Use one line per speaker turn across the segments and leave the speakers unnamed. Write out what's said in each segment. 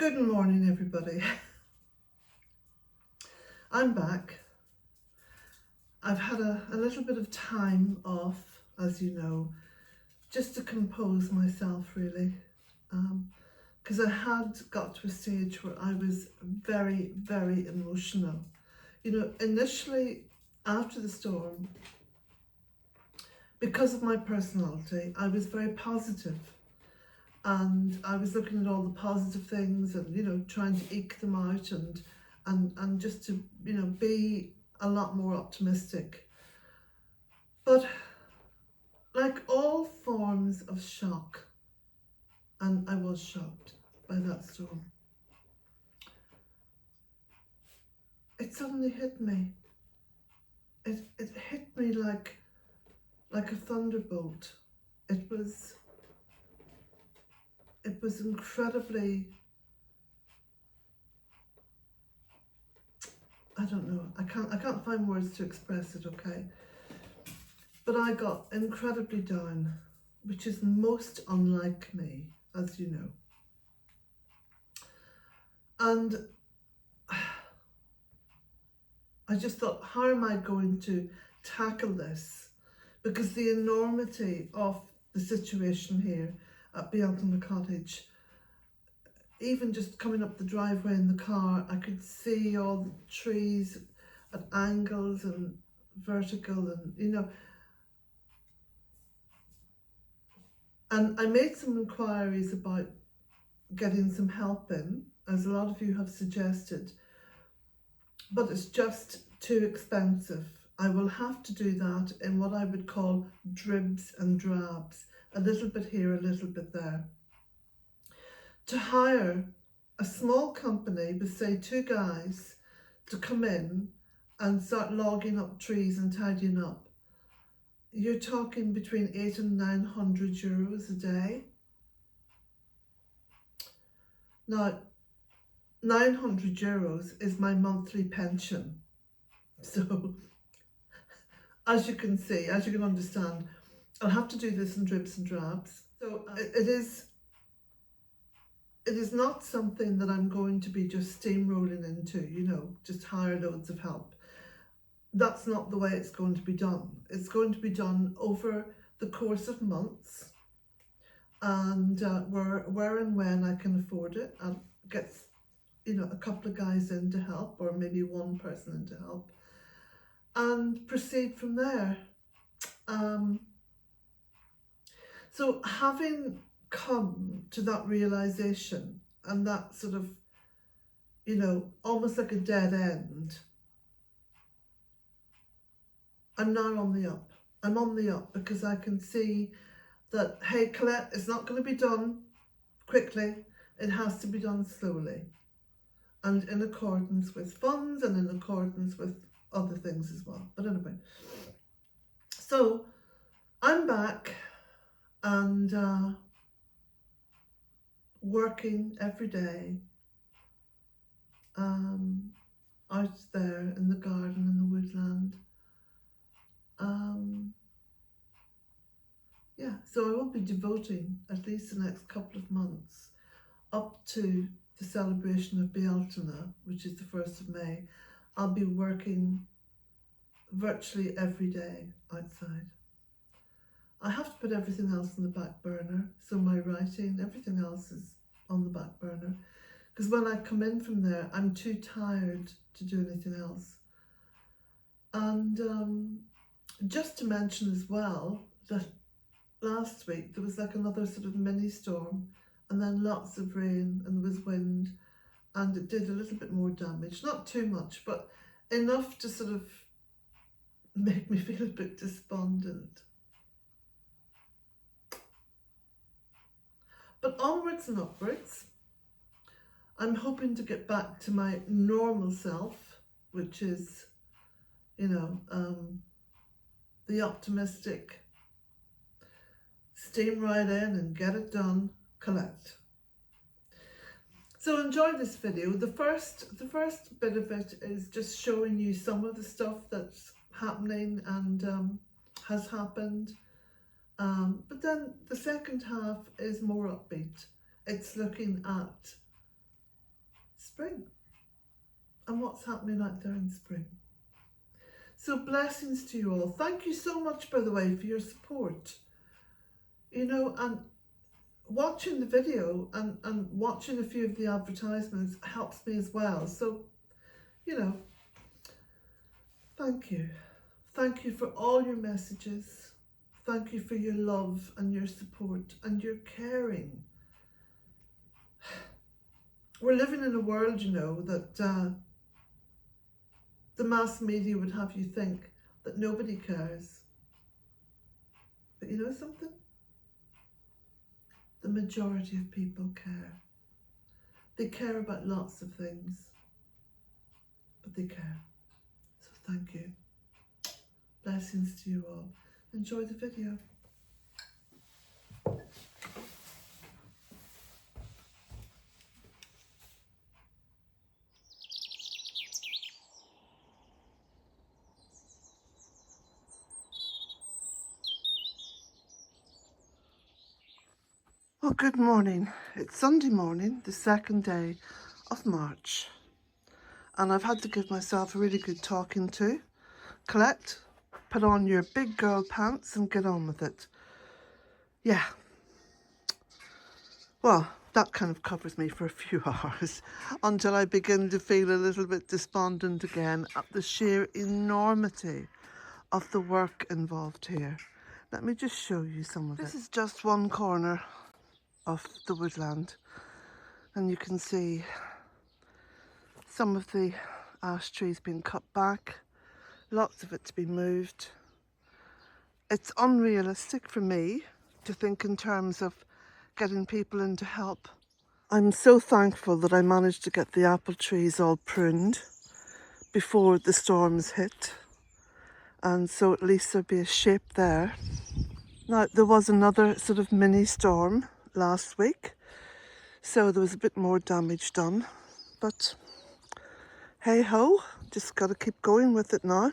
Good morning, everybody. I'm back. I've had a little bit of time off, as you know, just to compose myself, really. Because I had got to a stage where I was very, very emotional. You know, initially, after the storm, because of my personality, I was very positive. And I was looking at all the positive things and, you know, trying to eke them out and just to, you know, be a lot more optimistic. But like all forms of shock, and I was shocked by that storm, it suddenly hit me. It hit me like a thunderbolt. It was incredibly, I don't know, I can't find words to express it, okay? But I got incredibly down, which is most unlike me, as you know. And I just thought, how am I going to tackle this? Because the enormity of the situation here at the Cottage, even just coming up the driveway in the car, I could see all the trees at angles and vertical and, you know. And I made some inquiries about getting some help in, as a lot of you have suggested, but it's just too expensive. I will have to do that in what I would call dribs and drabs, a little bit here, a little bit there. To hire a small company with, say, 2 guys to come in and start logging up trees and tidying up, you're talking between €800 and €900 a day. Now, €900 is my monthly pension. So, as you can see, as you can understand, I'll have to do this in dribs and drabs. So it is not something that I'm going to be just steamrolling into, you know, just hire loads of help. That's not the way it's going to be done. It's going to be done over the course of months, and where and when I can afford it, and get, you know, a couple of guys in to help, or maybe one person in to help, and proceed from there. So having come to that realization and that sort of, you know, almost like a dead end, I'm now on the up. I'm on the up because I can see that, hey, Colette, it's not going to be done quickly. It has to be done slowly and in accordance with funds and in accordance with other things as well. But anyway, so I'm back and working every day out there in the garden, in the woodland. Yeah, so I will be devoting at least the next couple of months up to the celebration of Bealtaine, which is the 1st of May. I'll be working virtually every day outside. I have to put everything else on the back burner, so my writing, everything else is on the back burner, because when I come in from there, I'm too tired to do anything else. And just to mention as well that last week there was like another sort of mini storm, and then lots of rain, and there was wind, and it did a little bit more damage, not too much, but enough to sort of make me feel a bit despondent. But onwards and upwards, I'm hoping to get back to my normal self, which is, you know, the optimistic, steam right in and get it done, Colette. So enjoy this video. The first bit of it is just showing you some of the stuff that's happening and has happened. But then the second half is more upbeat. It's looking at spring and what's happening out there in spring. So blessings to you all. Thank you so much, by the way, for your support. You know, and watching the video and watching a few of the advertisements helps me as well. So, you know, thank you. Thank you for all your messages. Thank you for your love and your support and your caring. We're living in a world, you know, that the mass media would have you think that nobody cares. But you know something? The majority of people care. They care about lots of things, but they care. So thank you. Blessings to you all. Enjoy the video. Well, good morning. It's Sunday morning, the 2nd day of March. And I've had to give myself a really good talking to. Colette, put on your big girl pants and get on with it. Yeah. Well, that kind of covers me for a few hours until I begin to feel a little bit despondent again at the sheer enormity of the work involved here. Let me just show you some of it. This is just one corner of the woodland, and you can see some of the ash trees being cut back, lots of it to be moved. It's unrealistic for me to think in terms of getting people in to help. I'm so thankful that I managed to get the apple trees all pruned before the storms hit, and so at least there'll be a shape there. Now, there was another sort of mini storm last week, so there was a bit more damage done, but hey ho, just got to keep going with it now.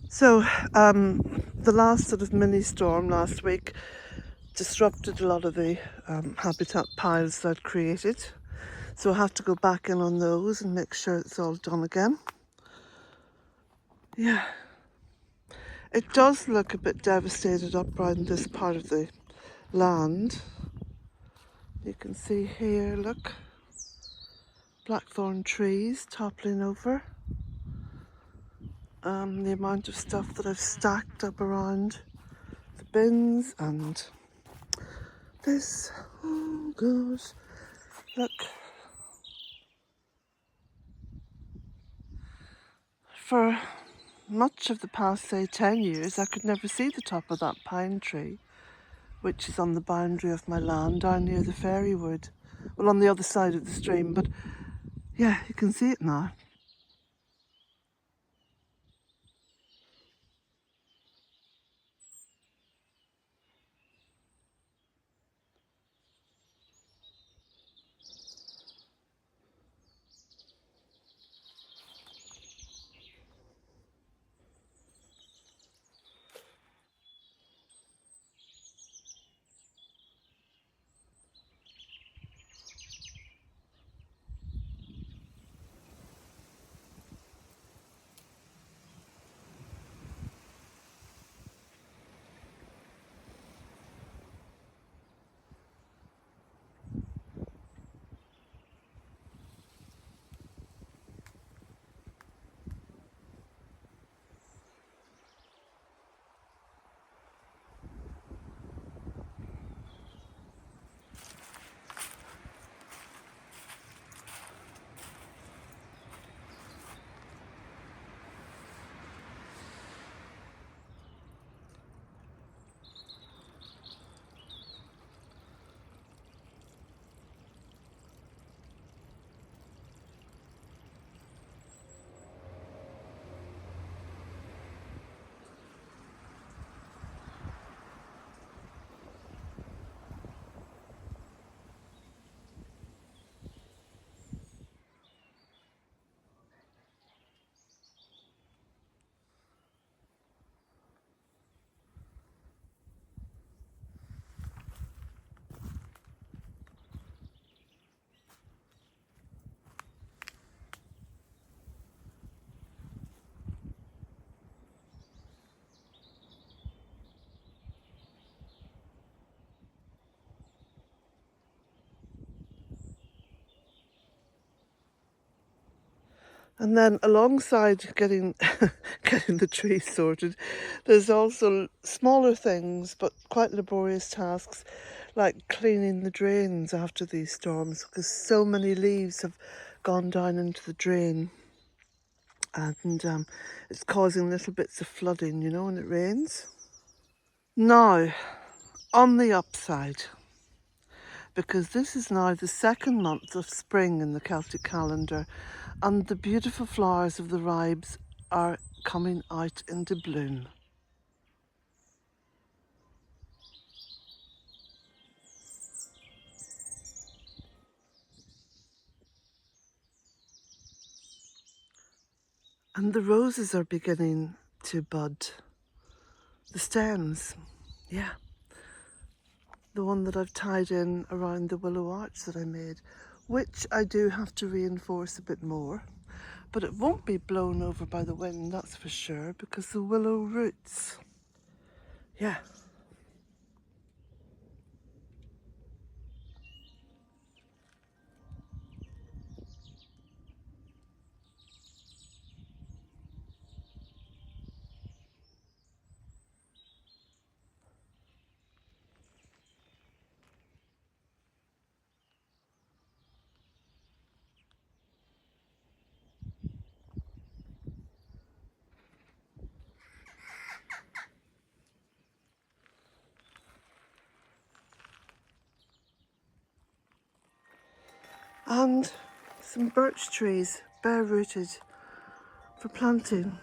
So the last sort of mini storm last week disrupted a lot of the habitat piles that I'd created, so I have to go back in on those and make sure it's all done again. Yeah, it does look a bit devastated up around this part of the land. You can see here, look, blackthorn trees toppling over. The amount of stuff that I've stacked up around the bins and this. Oh gosh, look. For much of the past, say, 10 years, I could never see the top of that pine tree, which is on the boundary of my land down near the fairy wood. Well, on the other side of the stream, but yeah, you can see it now. And then alongside getting getting the trees sorted, there's also smaller things but quite laborious tasks like cleaning the drains after these storms, because so many leaves have gone down into the drain, and it's causing little bits of flooding, you know, when it rains. Now, on the upside, because this is now the second month of spring in the Celtic calendar, and the beautiful flowers of the ribes are coming out into bloom. And the roses are beginning to bud. The stems, yeah. The one that I've tied in around the willow arch that I made, which I do have to reinforce a bit more. But it won't be blown over by the wind, that's for sure, because the willow roots. Yeah. And some birch trees, bare rooted, for planting.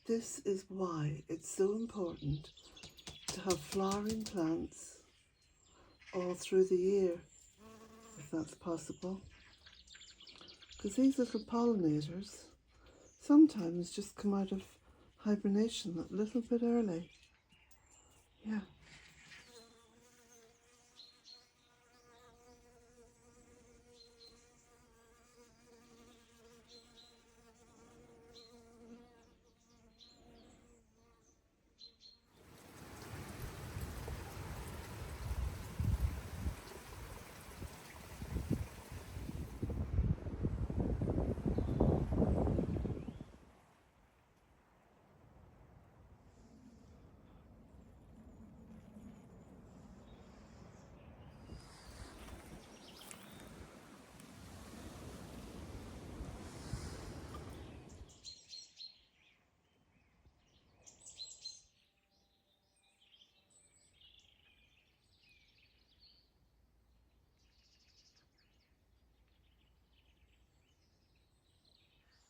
This is why it's so important to have flowering plants all through the year, if that's possible. Because these little pollinators sometimes just come out of hibernation a little bit early. Yeah.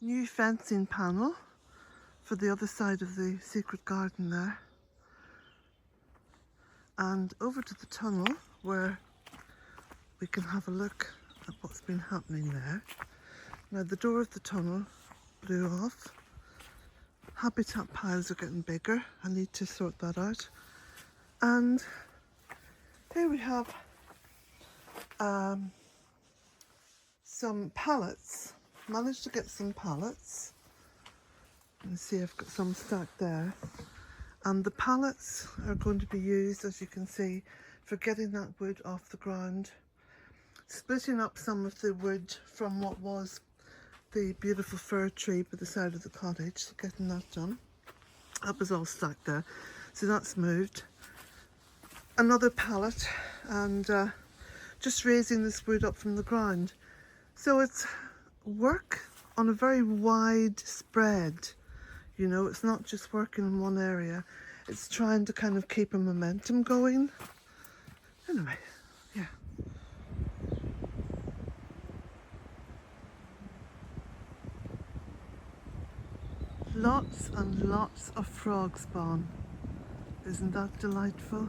New fencing panel for the other side of the secret garden there. And over to the tunnel where we can have a look at what's been happening there. Now the door of the tunnel blew off. Habitat piles are getting bigger. I need to sort that out. And here we have some pallets. Managed to get some pallets. You can see I've got some stacked there. And the pallets are going to be used, as you can see, for getting that wood off the ground, splitting up some of the wood from what was the beautiful fir tree by the side of the cottage, getting that done. That was all stacked there, so that's moved. Another pallet, and just raising this wood up from the ground. So it's work on a very wide spread, you know, it's not just working in one area, it's trying to kind of keep a momentum going. Anyway, yeah. lots and lots of frog spawn. Isn't that delightful?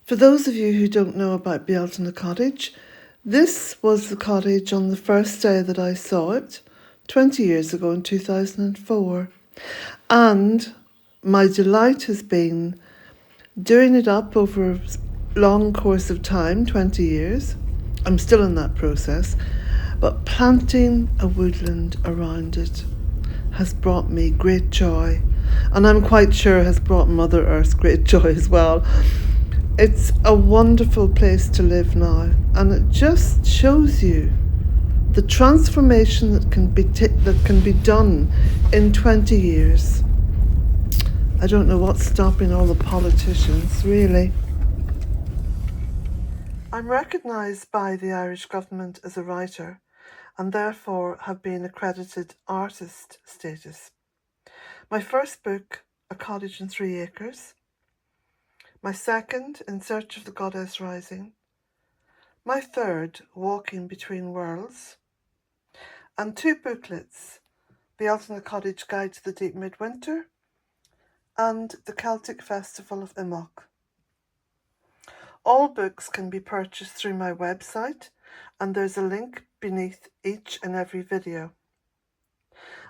For those of you who don't know about Bealtaine Cottage, this was the cottage on the first day that I saw it, 20 years ago in 2004. And my delight has been doing it up over a long course of time, 20 years. I'm still in that process, but planting a woodland around it has brought me great joy, and I'm quite sure has brought Mother Earth great joy as well. It's a wonderful place to live now, and it just shows you the transformation that can be done in 20 years. I don't know what's stopping all the politicians, really. I'm recognised by the Irish government as a writer, and therefore have been accredited artist status. My first book, A Cottage in 3 Acres. My second, In Search of the Goddess Rising. My third, Walking Between Worlds. And 2 booklets, Bealtaine Cottage Guide to the Deep Midwinter and The Celtic Festival of Imok. All books can be purchased through my website, and there's a link beneath each and every video.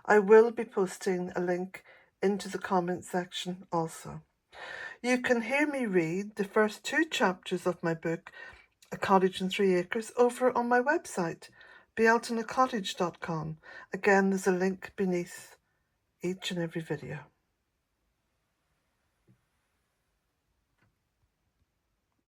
I will be posting a link into the comment section also. You can hear me read the first 2 chapters of my book, A Cottage in 3 Acres, over on my website, bealtainecottage.com. Again, there's a link beneath each and every video.